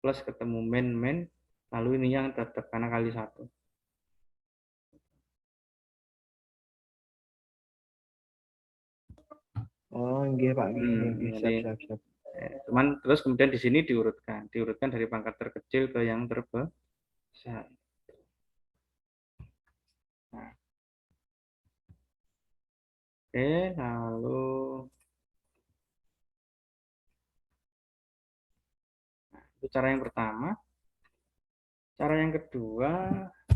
Plus ketemu min, lalu ini yang tetap karena kali 1. Oh, iya Pak. Siap. Cuman terus kemudian di sini diurutkan dari pangkat terkecil ke yang terbesar. Nah. Oke, lalu itu cara yang pertama. Cara yang kedua,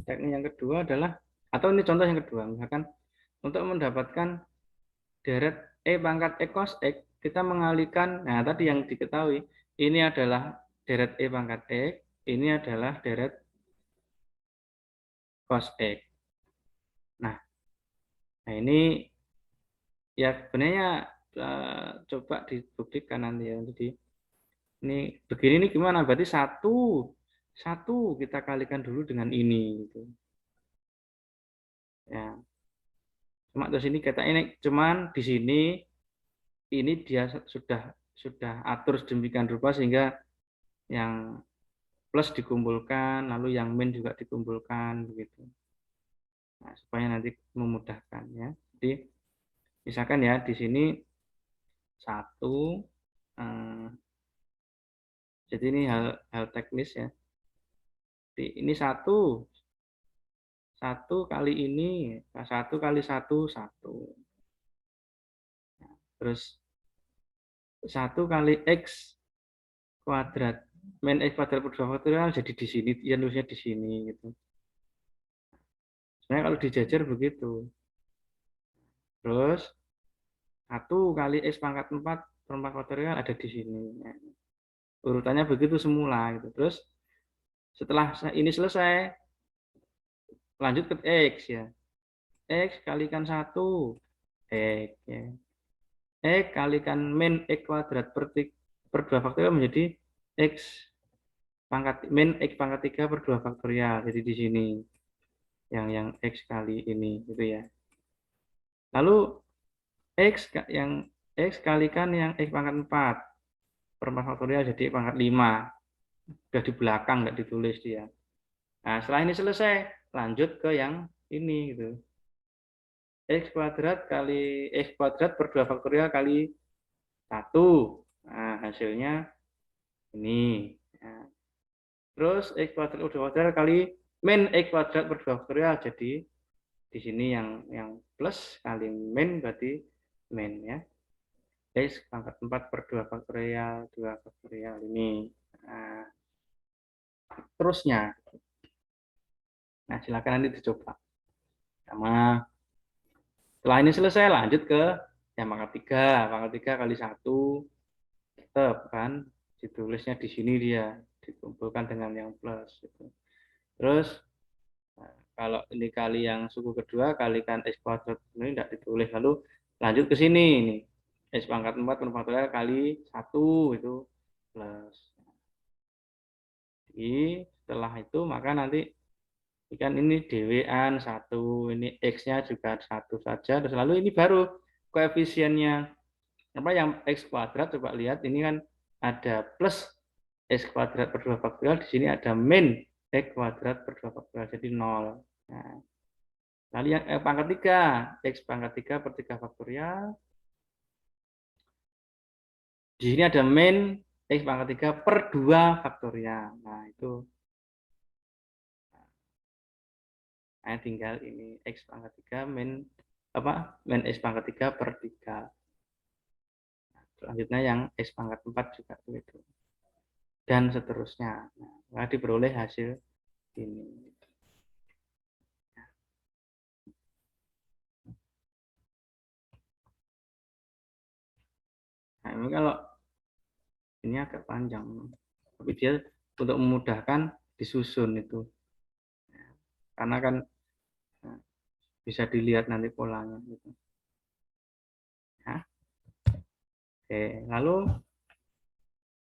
teknik yang kedua adalah, atau ini contoh yang kedua, misalkan untuk mendapatkan deret E pangkat E cos X, kita mengalihkan, nah tadi yang diketahui, ini adalah deret E pangkat X, ini adalah deret cos X. Nah ini ya sebenarnya coba dibuktikan nanti ya. Jadi ini begini nih gimana? Berarti satu kita kalikan dulu dengan ini gitu. Ya. Cuma terus ini kata ini cuman di sini ini dia sudah atur sedemikian rupa sehingga yang plus dikumpulkan lalu yang min juga dikumpulkan begitu. Nah, supaya nanti memudahkan ya. Jadi misalkan ya di sini 1 jadi ini hal teknis ya. Ini 1 kali ini 1 kali 1 1. Terus 1 kali X kuadrat min X kuadrat per 2 faktorial jadi di sini, ya nulisnya di sini gitu. Sebenarnya kalau dijajar begitu. Terus 1 kali X pangkat 4 per 4 faktorial ada di sini. Nah, urutannya begitu semula gitu. Terus setelah ini selesai lanjut ke X ya. X kalikan 1 X ya. X kalikan min X kuadrat per 2 faktorial menjadi X pangkat min X pangkat 3 per 2 faktorial. Jadi di sini yang X kali ini gitu ya. Lalu X yang X kalikan yang X pangkat 4 per 4 faktorial jadi pangkat 5. Sudah di belakang nggak ditulis dia. Nah setelah ini selesai lanjut ke yang ini gitu. X kuadrat kali X kuadrat per 2 faktorial kali 1. Nah hasilnya ini. Nah, terus X kuadrat per 2 faktorial kali min X kuadrat per 2 faktorial jadi di sini yang plus kali min berarti min ya. X pangkat 4 per 2 faktorial, 2 faktorial ini. Nah, terusnya. Nah, silakan nanti dicoba. Sama. Setelah ini selesai, lanjut ke yang pangkat 3. Pangkat 3 kali 1. Tetap kan, ditulisnya di sini dia. Dikumpulkan dengan yang plus. Gitu. Terus, kalau ini kali yang suku kedua, kalikan X kuadrat. Ini tidak ditulis. Lalu lanjut ke sini. Ini. X pangkat 4 per faktorial kali 1. Itu plus. Jadi, setelah itu, maka nanti kan ini dewan 1, ini X-nya juga 1 saja, terus lalu ini baru koefisiennya apa yang X kuadrat, coba lihat ini kan ada plus X kuadrat per 2 faktorial, di sini ada min X kuadrat per 2 faktorial, jadi 0. Nah, lalu yang pangkat 3, X pangkat 3 per 3 faktorial, di sini ada min X pangkat 3 per 2 faktorial. Nah, itu nah, tinggal ini X pangkat 3 min min X pangkat 3 per 3. Nah, selanjutnya yang X pangkat 4 juga begitu. Dan seterusnya. Nah, diperoleh hasil ini. Nah, ini kalau ini agak panjang. Tapi dia untuk memudahkan disusun itu. Karena kan bisa dilihat nanti polanya. Gitu. Nah, oke. Lalu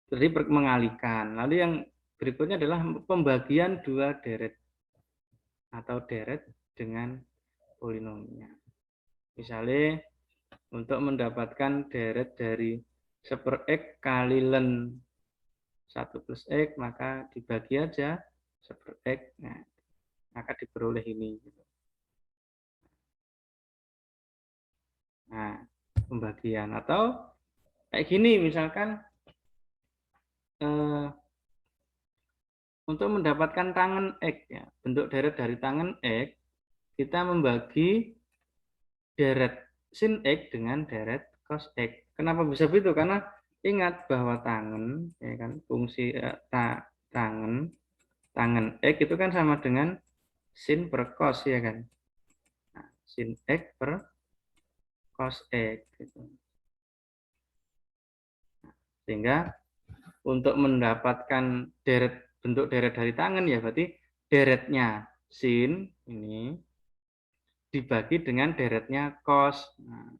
jadi mengalihkan. Lalu yang berikutnya adalah pembagian dua deret atau deret dengan polinomial. Misalnya untuk mendapatkan deret dari 1/X kali len 1 plus X, maka dibagi aja 1/X, nah, maka diperoleh ini. Nah, pembagian. Atau kayak gini, misalkan untuk mendapatkan tangen X, ya, bentuk deret dari tangen X, kita membagi deret sin X dengan deret cos X. Kenapa bisa begitu? Karena ingat bahwa tangen, ya kan, fungsi tangen X itu kan sama dengan sin per cos, ya kan. Nah, sin X per cos X. Gitu. Nah, sehingga untuk mendapatkan bentuk deret dari tangen, ya berarti deretnya sin ini dibagi dengan deretnya cos. Nah,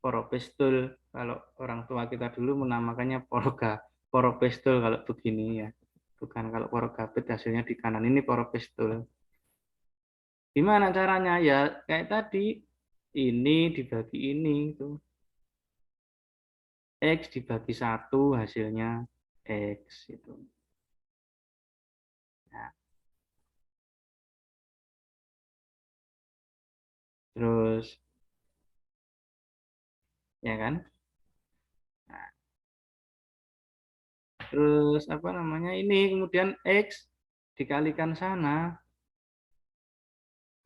poropestul, kalau orang tua kita dulu menamakannya poropestul kalau begini, ya. Bukan kalau porogapit hasilnya di kanan, ini poropestul. Gimana caranya? Ya kayak tadi, ini dibagi ini, itu X dibagi 1 hasilnya X itu. Nah, terus ya kan? Nah, terus apa namanya? Ini kemudian X dikalikan sana.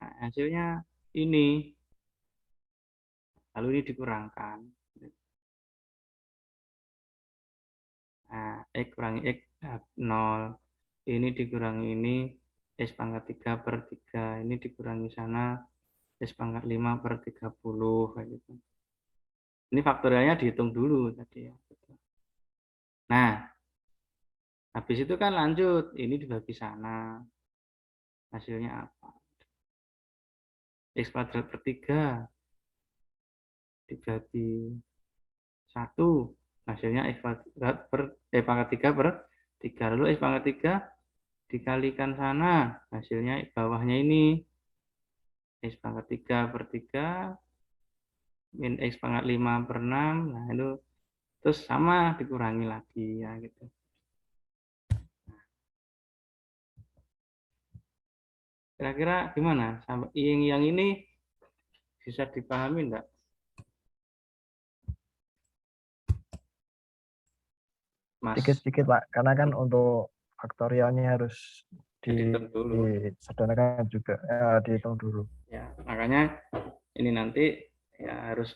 Nah, hasilnya ini. Lalu ini dikurangkan. Nah, X kurangi X 0. Ini dikurangi ini X pangkat 3 per 3. Ini dikurangi sana X pangkat 5 per 30. Kayak gitu. Ini faktorialnya dihitung dulu tadi, ya. Nah, habis itu kan lanjut. Ini dibagi sana. Hasilnya apa? X kuadrat per 3 dibagi 1. Hasilnya X kuadrat per pangkat 3 per 3. Lalu X pangkat 3 dikalikan sana. Hasilnya bawahnya ini. X pangkat 3 per 3 min X pangkat 5 per 6. Nah, itu terus sama dikurangi lagi, ya gitu. Kira-kira gimana? Sampai yang ini bisa dipahami enggak? Mas, Sedikit-sedikit Pak, karena kan untuk faktorialnya harus dihitung dulu. disederhanakan juga, dihitung dulu. Ya, makanya ini nanti ya harus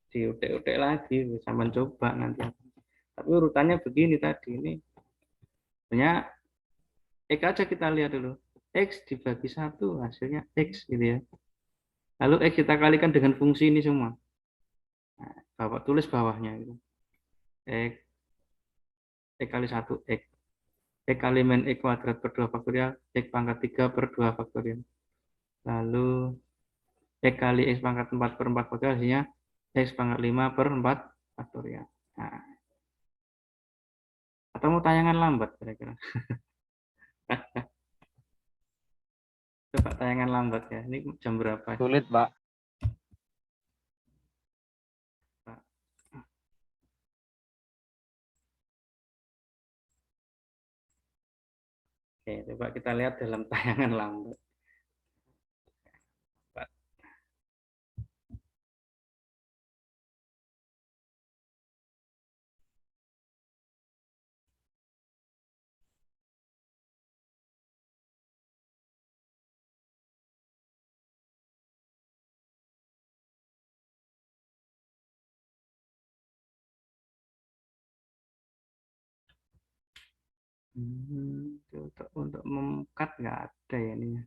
diutek-utek lagi, bisa mencoba nanti. Tapi urutannya begini tadi, ini banyak X aja kita lihat dulu. X dibagi 1 hasilnya X gitu ya. Lalu X kita kalikan dengan fungsi ini semua. Nah, Bapak tulis bawahnya gitu. X, X kali 1 X. X kali min X kuadrat per 2 faktorial, X pangkat 3 per 2 faktorial. Lalu X kali X pangkat 4 per 4 faktorial hasilnya X pangkat 5 per 4 faktorial. Nah, atau mau tayangan lambat kira-kira? Coba tayangan lambat ya. Ini jam berapa? Sulit, Pak. Oke, coba kita lihat dalam tayangan lambat. Untuk memkat nggak ada ya ini.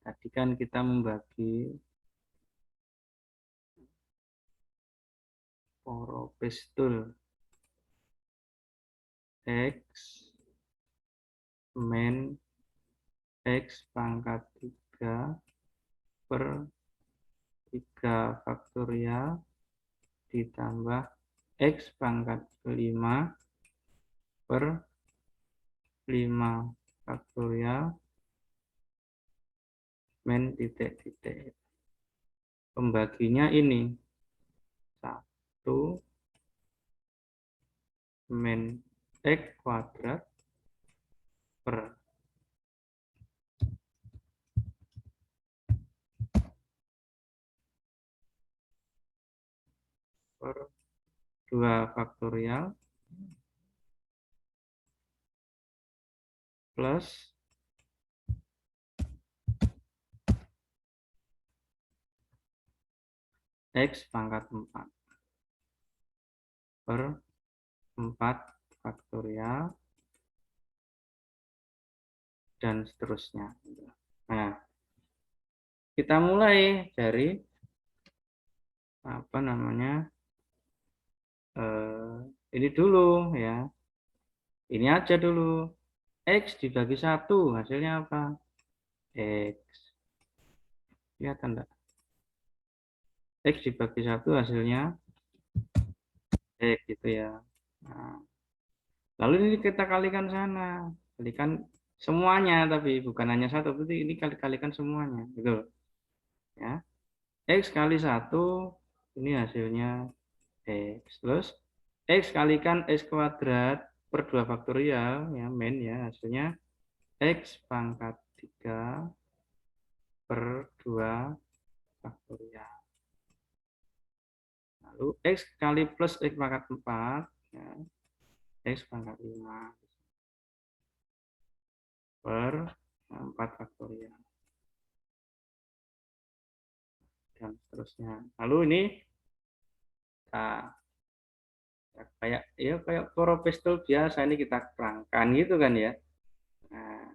Tadi kan kita membagi poropistul X min X pangkat 3 per 3 faktorial ditambah X pangkat 5 per 5 faktorial min titik-titik. Pembaginya ini 1 min X kuadrat per 2 faktorial plus X pangkat 4 per 4 faktorial dan seterusnya. Nah, kita mulai dari apa namanya ini dulu ya. Ini aja dulu. X dibagi 1 hasilnya apa? X. Lihat enggak? X dibagi 1 hasilnya X gitu ya. Nah, lalu ini kita kalikan sana. Kalikan semuanya tapi bukan hanya satu, berarti ini kalikan semuanya, gitu. Ya. X kali 1 ini hasilnya X. Terus X kalikan X kuadrat per 2 faktorial ya, min ya, hasilnya X pangkat 3 per 2 faktorial. Lalu X kali plus X pangkat 4 ya, X pangkat 5 per 4 faktorial dan seterusnya. Lalu ini nah, kayak poropistul biasa ini kita kerangkan gitu kan ya. Nah,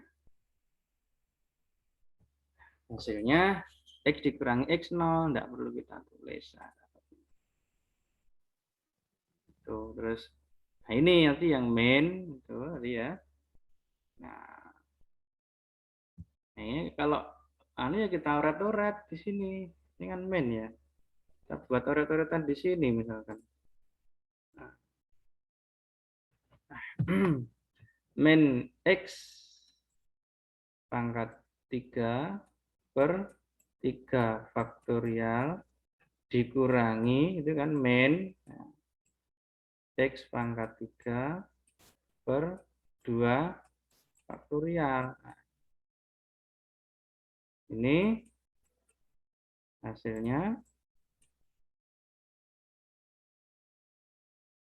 hasilnya X dikurangi X0, tidak perlu kita tulis. Nah, tuh, terus nah ini nanti yang main itu tadi ya. Nah, ini kalau ya kita oret-oret di sini. Ini kan main ya. Kita buat oret-oretan di sini misalkan. Nah, min X pangkat 3 per 3 faktorial dikurangi itu kan min X pangkat 3 per 2 faktorial. Nah, ini hasilnya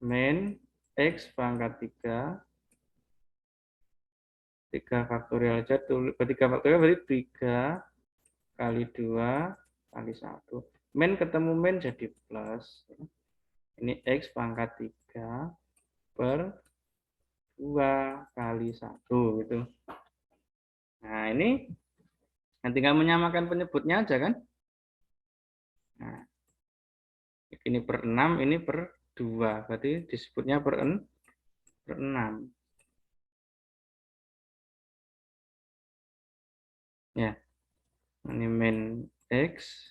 min X pangkat 3 3 faktorial aja, 3 faktorial berarti 3 kali 2 kali 1. Min ketemu min jadi plus. Ini X pangkat 3 per 2 kali 1 gitu. Nah, ini tinggal menyamakan penyebutnya aja kan. Nah, ini per 6, ini per 2. Berarti disebutnya per 6. Ya, ini min X.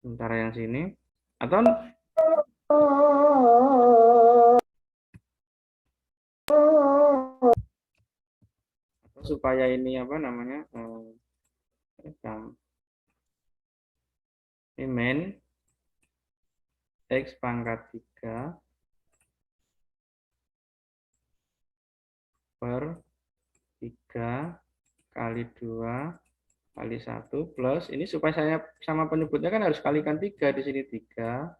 Sementara yang sini. Atau supaya ini apa namanya? Ini min X pangkat 3 per 3 kali 2 kali 1 plus ini supaya saya sama penyebutnya kan harus kalikan 3 di sini 3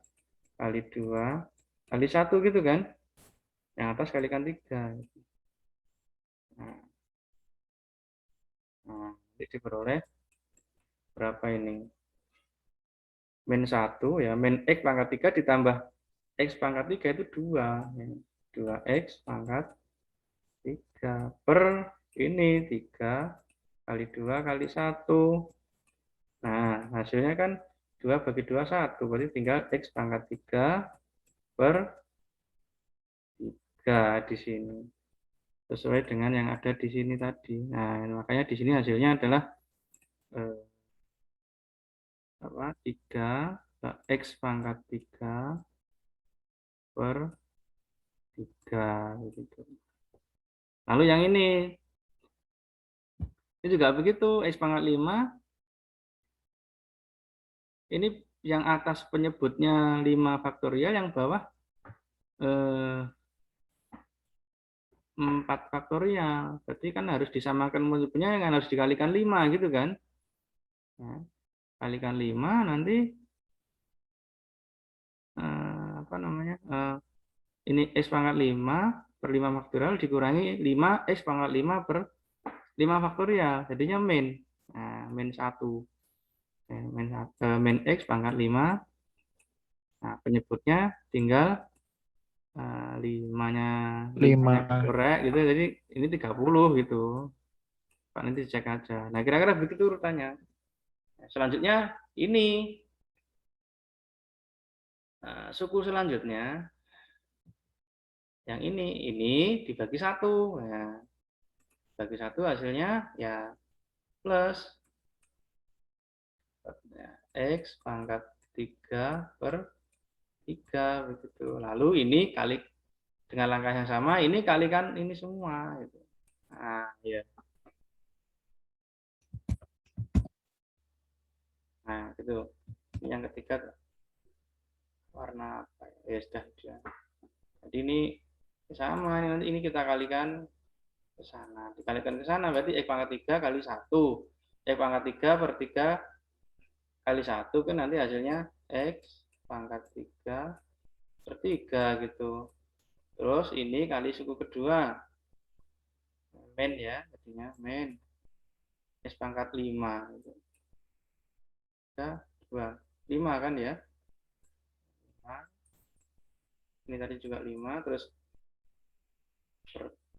kali 2 kali 1 gitu kan. Yang atas kalikan 3. Nah, jadi diperoleh berapa ini? Min 1 ya, min X pangkat 3 ditambah X pangkat 3 itu 2. 2X pangkat 3 per ini 3 kali 2 kali 1. Nah, hasilnya kan 2 bagi 2, 1. Berarti tinggal X pangkat 3 per 3 di sini. Sesuai dengan yang ada di sini tadi. Nah, makanya di sini hasilnya adalah 3 X pangkat 3 per 3 begitu. Lalu yang ini juga begitu, X pangkat 5 ini yang atas penyebutnya 5 faktorial, yang bawah 4 faktorial. Berarti kan harus disamakan penyebutnya, yang harus dikalikan 5 gitu kan. Nah, kalikan 5 nanti apa namanya? Ini X pangkat 5 per 5 faktorial dikurangi 5 X pangkat 5 per 5 faktorial. Jadinya min. Nah, min 1. Min X pangkat 5. Nah, penyebutnya tinggal 5-nya korek gitu. Jadi ini 30 gitu. Pak nanti cek aja. Nah, kira-kira begitu urutannya. Nah, selanjutnya ini suku selanjutnya yang ini dibagi 1. Nah, bagi 1 hasilnya ya plus X pangkat 3 per 3 begitu. Lalu ini kali dengan langkah yang sama, ini kalikan ini semua gitu. Nah, ya. Nah, gitu. Ini yang ketiga warna apa ya? Sudah. Jadi ini sama, ini kita kalikan ke sana. Dikalikan ke sana berarti X pangkat 3 kali 1. X pangkat 3 per 3 kali 1 kan nanti hasilnya X pangkat 3 per 3 gitu. Terus ini kali suku kedua. Min ya, jadinya min. X pangkat 5 gitu. 2. 5 kan ya. 5. Ini tadi juga 5, terus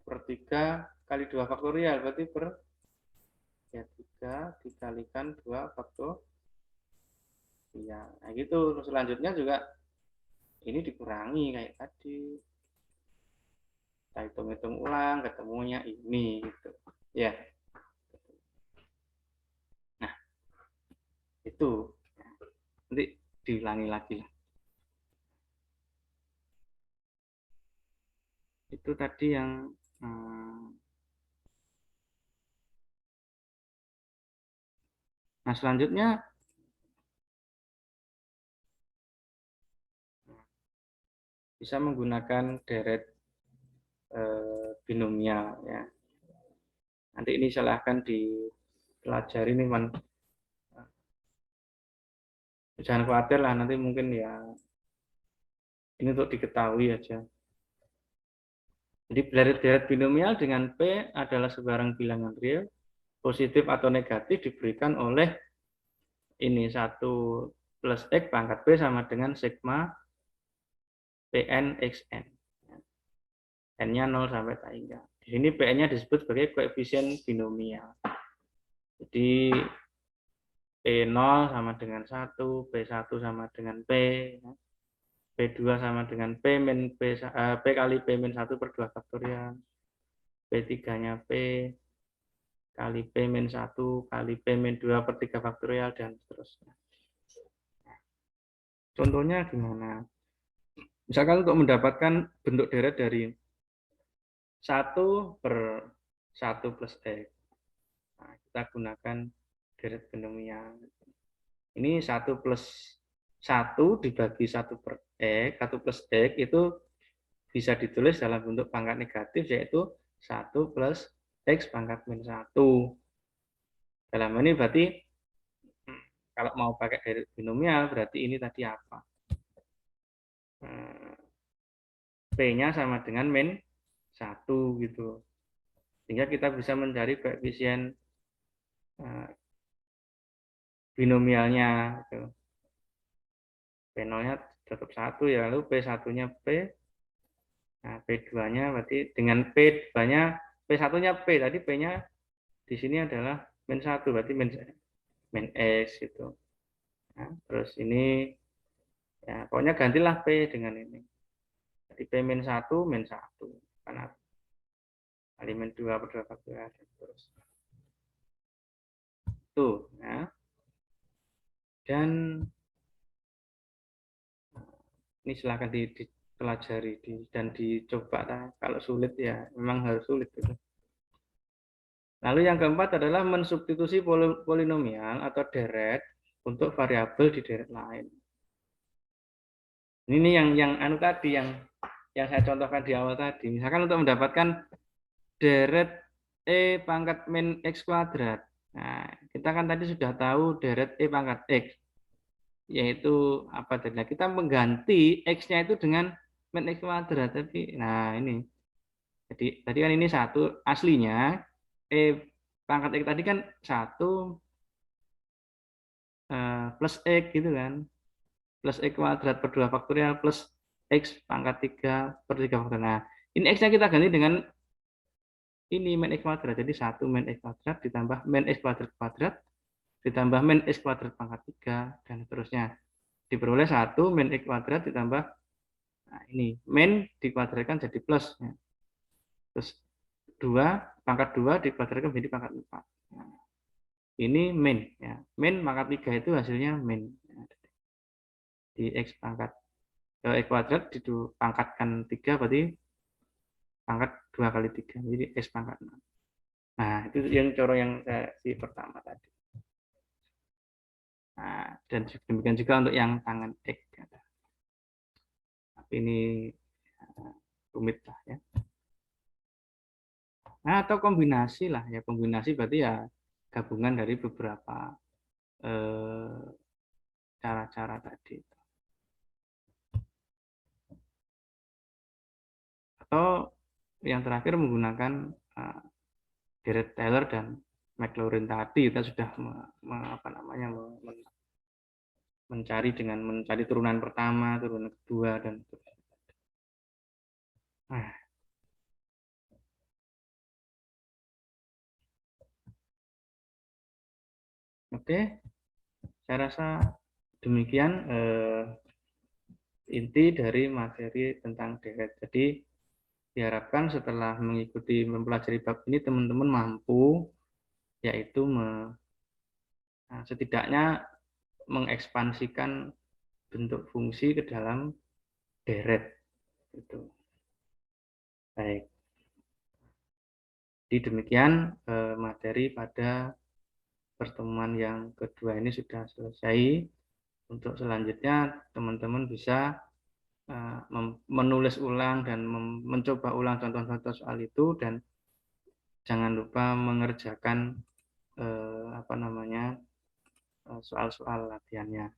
per 3 kali 2 faktorial, berarti per ya 3 dikalikan 2 faktorial. Nah gitu, terus selanjutnya juga ini dikurangi kayak tadi. Kita hitung-hitung ulang, ketemunya ini gitu. Ya. Nah, itu. Nanti diulangi lagi lah. Itu tadi yang nah selanjutnya bisa menggunakan deret binomial ya. Nanti ini silahkan dipelajari nih man. Jangan khawatir lah, nanti mungkin ya ini untuk diketahui aja. Jadi deret binomial dengan P adalah sebarang bilangan real, positif atau negatif diberikan oleh ini 1 plus X pangkat P sama dengan sigma Pn Xn. N-nya 0 sampai tak hingga. Di sini Pn-nya disebut sebagai koefisien binomial. Jadi P0 sama dengan 1, P1 sama dengan P, P2 sama dengan P min P kali P min 1 per 2 faktorial, P3-nya P kali P min 1 kali P min 2 per 3 faktorial, dan seterusnya. Contohnya gimana? Misalkan untuk mendapatkan bentuk deret dari 1 per 1 plus X. Nah, kita gunakan deret binomial. Ini 1 plus 1 dibagi 1 per X, 1 plus X itu bisa ditulis dalam bentuk pangkat negatif, yaitu 1 plus X pangkat min 1. Dalam ini berarti kalau mau pakai deret binomial, berarti ini tadi apa? P-nya sama dengan min 1 gitu. Sehingga kita bisa mencari koefisien binomialnya. Gitu. P0-nya tetap 1 ya, lalu P1-nya P. Nah, P2-nya berarti dengan P2-nya, P1-nya P, tadi P-nya di sini adalah min 1, berarti min X gitu. Nah, terus ini, ya pokoknya gantilah P dengan ini. Jadi P min 1, min 1. Karena kali min 2 per 2 faktorial, terus. Tuh, ya. Dan ini silakan dipelajari dan dicoba. Kalau sulit ya memang harus sulit gitu. Lalu yang keempat adalah mensubstitusi polinomial atau deret untuk variabel di deret lain. Ini yang anu tadi yang saya contohkan di awal tadi. Misalkan untuk mendapatkan deret E pangkat min X kuadrat. Nah, kita kan tadi sudah tahu deret E pangkat X. Yaitu apa tadi? Nah, kita mengganti X-nya itu dengan min X kuadrat. Tapi, nah ini. Jadi tadi kan ini 1 aslinya. E pangkat X tadi kan 1 plus X gitu kan. Plus X kuadrat per 2 faktorial plus X pangkat 3 per 3 faktorial. Nah, ini X-nya kita ganti dengan ini min X kuadrat. Jadi 1 min X kuadrat ditambah min X kuadrat kuadrat ditambah min X kuadrat pangkat 3 dan seterusnya. Diperoleh 1 min X kuadrat ditambah, nah ini min dikuadratkan jadi plus. Ya. Terus 2 pangkat 2 dikuadratkan menjadi pangkat 4. Nah, ini min. Ya. Min pangkat 3 itu hasilnya min. Ya. Di X pangkat X kuadrat dipangkatkan 3 berarti pangkat 2 kali 3. Jadi X pangkat 6. Nah, itu yang cara yang si pertama tadi. Nah, dan demikian juga untuk yang tangan X. Tapi ini rumit lah ya. Nah, atau kombinasi lah ya. Kombinasi berarti ya gabungan dari beberapa cara-cara tadi. Atau yang terakhir menggunakan Garrett Taylor dan Maclaurin tadi, kita sudah mencari turunan pertama, turunan kedua, dan nah, oke, saya rasa demikian inti dari materi tentang deret. Jadi diharapkan setelah mempelajari bab ini teman-teman mampu yaitu setidaknya mengekspansikan bentuk fungsi ke dalam deret. Itu. Baik. Jadi demikian materi pada pertemuan yang kedua ini sudah selesai. Untuk selanjutnya teman-teman bisa menulis ulang dan mencoba ulang contoh-contoh soal itu, dan jangan lupa mengerjakan soal-soal latihannya.